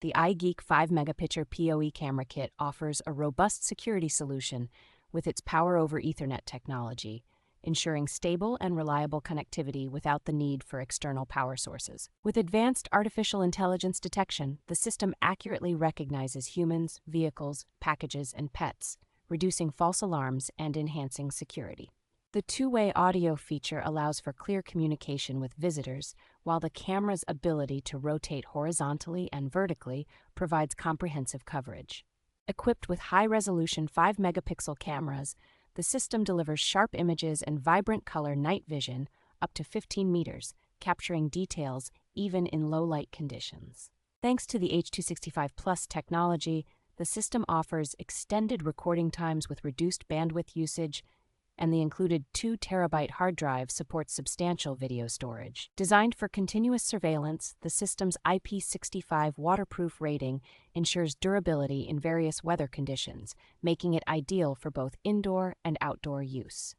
The ieGeek 5-megapixel PoE Camera Kit offers a robust security solution with its Power over Ethernet technology, ensuring stable and reliable connectivity without the need for external power sources. With advanced artificial intelligence detection, the system accurately recognizes humans, vehicles, packages, and pets, reducing false alarms and enhancing security. The two-way audio feature allows for clear communication with visitors, while the camera's ability to rotate horizontally and vertically provides comprehensive coverage. Equipped with high-resolution 5-megapixel cameras, the system delivers sharp images and vibrant color night vision up to 15 meters, capturing details even in low-light conditions. Thanks to the H.265 Plus technology, the system offers extended recording times with reduced bandwidth usage, and the included 2 terabyte hard drive supports substantial video storage. Designed for continuous surveillance, the system's IP65 waterproof rating ensures durability in various weather conditions, making it ideal for both indoor and outdoor use.